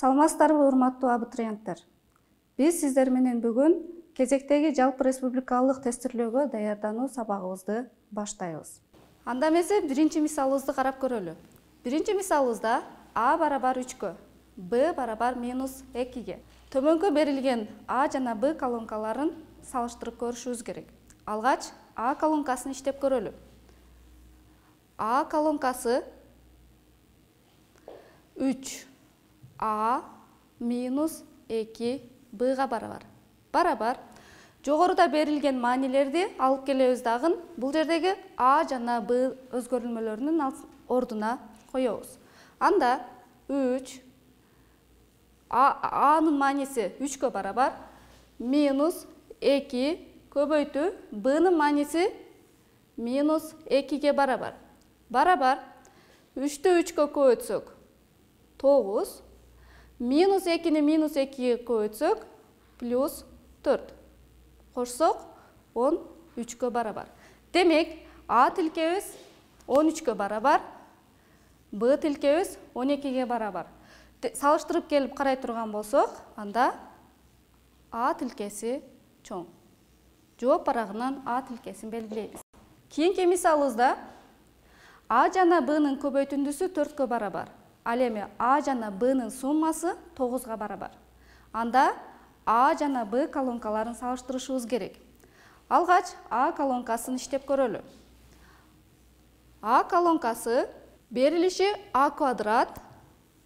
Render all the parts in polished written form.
Саламатсыздарбы урматтуу абитуриенттер. Биз сиздер менен бүгүн кезектеги жалпы республикалык тестирлөөгө даярдануу сабагыбызды баштайбыз. Анда эмесе биринчи мисалыбызды карап көрөлү. Биринчи мисалыбызда А барабар 3-кө, Б барабар минус 2-ге. Төмөнкү берилген А жана Б колонкаларын салыштырып көрүшүбүз керек. Алгач А колонкасын иштеп көрөлү. А колонкасы 3 А минус 2 Б'га барабар. Барабар. Жогоруда берилген маанилерди алып келебиз дагы. Бул жердеги А жана Б өзгөрүлмөлөрүнүн ордуна коебуз. Анда 3 A'нын мааниси 3-кө барабар, минус 2 көбөйтүү Б'нын мааниси минус 2-ге барабар. Барабар 3-тү 3-кө көбөйтсөк 9, минус 2-ни минус 2-ге көбөйтсөк плюс 4. Кошсок 13-кө барабар. Демек, А тилкебиз 13-кө барабар, Б тилкебиз 12-ге барабар. Салыштырып келип карай турган болсок, анда А тилкеси чоң. Жооп барагынан А тилкесин белгилейбиз. Кийинки мисалыбызда А жана Б'нын көбөйтүндүсү 4-кө барабар. Ал эми А жана Б'нын суммасы 9-га барабар. Анда А жана Б колонкаларын салыштырышыбыз керек. Алгач А колонкасын иштеп көрөлү. А колонкасы берилиши А квадрат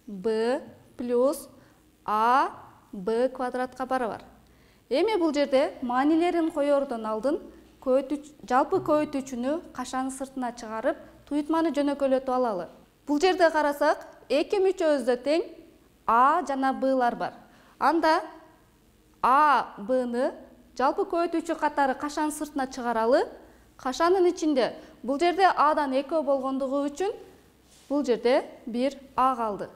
Б плюс А Б квадратка барабар. Эми бул жерде маанилерин коердон алдын жалпы көбөйтүүчүнү кашанын сыртына чыгарып, туйтманы жөнөкөйлөтүп алалы. Бул жерде карасак, эки мүчөбүздө тең А жана Б'лар бар. Анда А, Б'ны жалпы көбөйтүүчү катары кашанын сыртына чыгаралы? Кашанын ичинде. Бул жерде Адан экөө болгондугу үчүн бул жерде 1 А калды.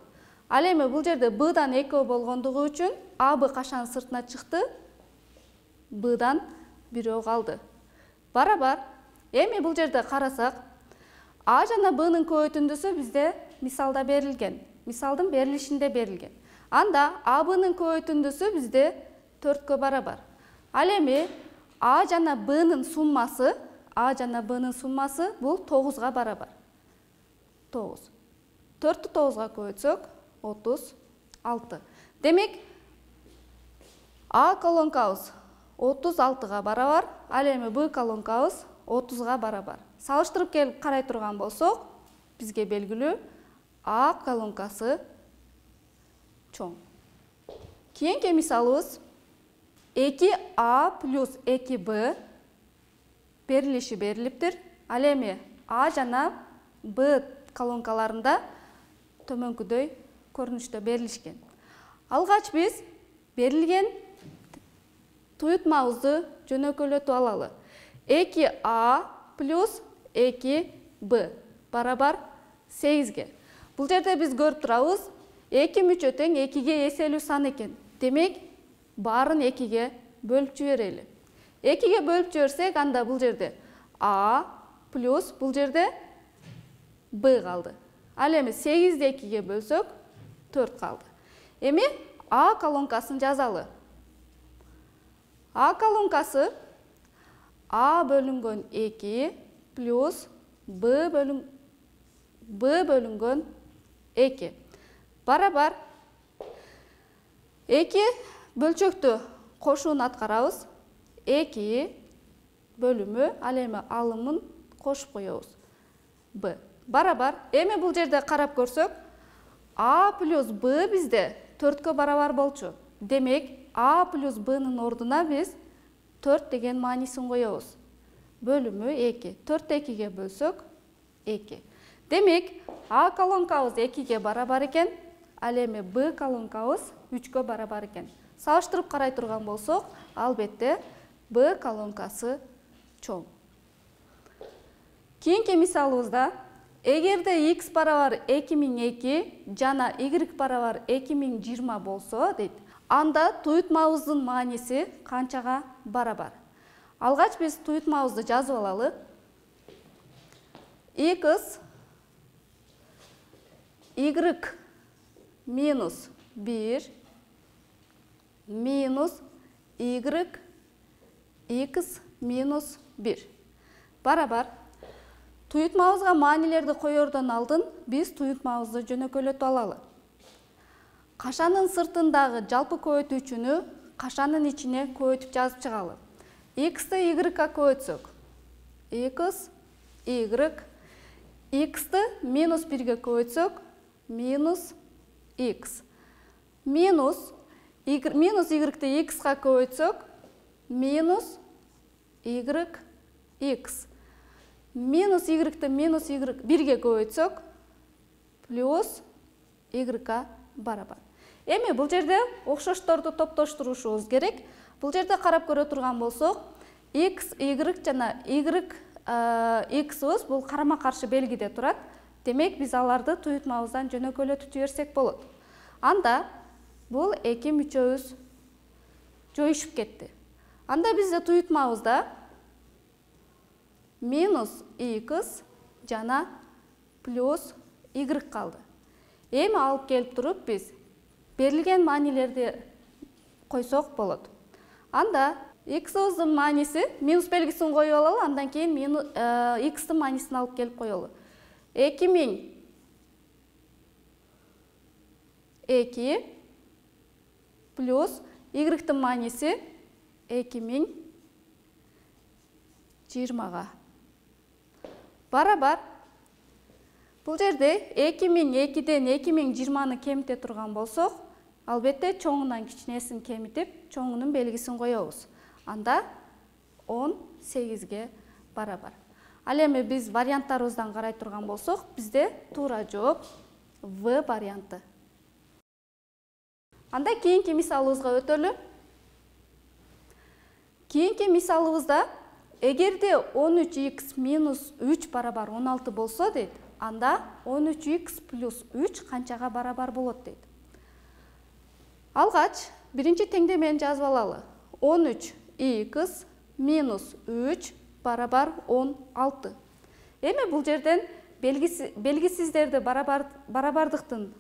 Ал эми бул жерде Б'дан экөө болгондугу үчүн А, Б кашанын сыртына чыкты? Б'дан 1 калды. Барабар. Эми бул жерде карасак, А жана Б'нын көбөйтүндүсү бизде мисалда берилген. Мисалдын берилишинде берилген. Анда А, Б'нын көбөйтүндүсү бизде 4-кө барабар. Ал эми А жана Б'нын суммасы, бул 9-га барабар. 9. 4-тү 9-га көбөйтсөк 36. Демек, А колонкабыз 36-га барабар, ал эми Б колонкабыз 30-га барабар. Салыштырып келип карай турган болсок, бизге белгилүү А колонкасы чоң. Кийинки мисалыбыз 2А плюс 2Б берилиши берилиптир. Ал эми А жана Б колонкаларында төмөнкүдөй көрүнүштө берилишкен. Алгач биз берилген туйтмабызды жөнөкөйлөтүп алалы. 2А плюс 2Б барабар 8-ге. Бул жерде биз көрүп турабыз, 2 мүчө тең 2-ге эселүү сан экен. Демек, баарын 2-ге бөлүп жиберели. 2-ге бөлүп жиберсек, анда бул жерде А плюс бул жерде Б калды. Ал эми 8-ди 2-ге бөлсөк 4 калды. Эми А колонкасын жазалы. А колонкасы А бөлүнгөн 2 плюс Б бөлүнгөн 2 барабар 2 бөлчөктү кошууну аткарабыз. 2 бөлүмү, ал эми алымын кошуп коебуз. Б барабар. Эми бул жерде карап көрсөк, А плюс Б бизде 4-кө барабар болчу. Демек, А плюс Б'нын ордуна биз 4 деген маанисин коебуз. Бөлүмү 2. 4 2-ге бөлсөк 2. Демек, А колонкабыз 2-ге барабар экен, ал эми Б колонкабыз 3-кө барабар экен. Салыштырып карай турган болсок, албетте Б колонкасы чоң. Кийинки мисалыбызда, эгерде X барабар 2002 жана Y барабар 2020 болсо, дейт, анда туйтмабыздын мааниси канчага барабар? Алгач биз туйтмабызды жазып алалы. X Y минус 1 минус y x минус 1 барабар. Туйутмабызга маанилерди коердон алдын биз туйутмабызды жөнөкөйлөтүп алалы. Кашанын сыртындагы жалпы көбөйтүүчүнү кашанын ичине көбөйтүп жазып чыгалы. X'ты y-га көбөйтсөк, x, y, x'ты минус 1ге көбөйтсөк, минус x. Минус y-ты x-га көбөйтсөк, минус y, x. Минус y-ты минус y 1ге көбөйтсөк, плюс y-га барабар. Эми бул жерде окшошторду топтоштурушубуз керек. Бул жерде карап көрө турган болсок, x, y жана y, x'ыбыз бул карама-каршы белгиде турат. Демек, биз аларды туйутмабыздан жөнөкөйлөтүп жиберсек болот. Анда бул эки мүчөбүз жоюшуп кетти. Анда бизде туйутмабызда минус x жана плюс y калды. Эми алып келип туруп биз берилген маанилерди койсок болот. Анда x-ыбыздын мааниси минус белгисин коюп алалы, андан кийин x-тын маанисин алып келип коелу. 2002 плюс y-тын мааниси 2020-га барабар. Бул жерде 2002ден 2020-ны кемите турган болсок, албетте чоңунан кичинесин кемитип, чоңунун белгисин коебуз. Анда 18ге барабар. Ал эми биз варианттарыбыздан карай турган болсок, бизде туура жооп В варианты. Анда кийинки мисалыбызга өтөлү. Кийинки мисалыбызда эгерде 13x минус 3 барабар 16 болсо дейт, анда 13x плюс 3 канчага барабар болот дейт. Алгач, биринчи теңдемени жазып алалы. 13x минус 3 барабар 16. Эми бул жерден белгисиздерди барабардыктын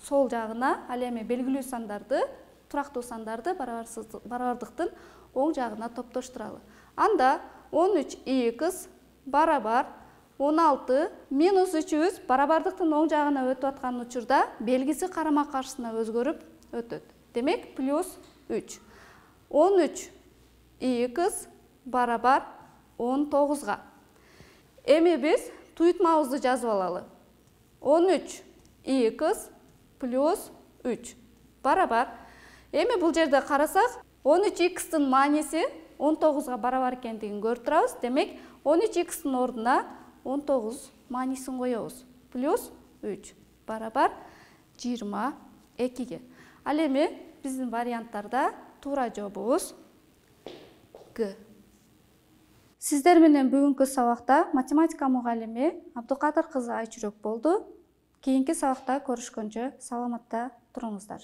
сол жагына, ал эми белгилүү сандарды, турактуу сандарды барабардыктын оң жагына топтоштуралы. Анда 13x барабар 16 минус 3 барабардыктын оң жагына өтүп аткан учурда белгиси карама-каршысына өзгөрүп өтөт. Демек, плюс 3. 13x барабар 19га. Эми биз туйутмабызды жазып алалы. 13x плюс 3 барабар. Эми бул жерде карасак, 13x-тын мааниси 19га барабар экендигин көрүп турабыз. Демек, 13x-тын ордуна 19 маанисин коебуз. Плюс 3 барабар 22ге. Ал эми биздин варианттарда туура жообубуз Г. Сиздер менен бүгүнкү сабакта математика мугалими Абдыкадыр кызы Айчүрөк болду. Кийинки сабакта көрүшкөнчө саламатта туруңуздар.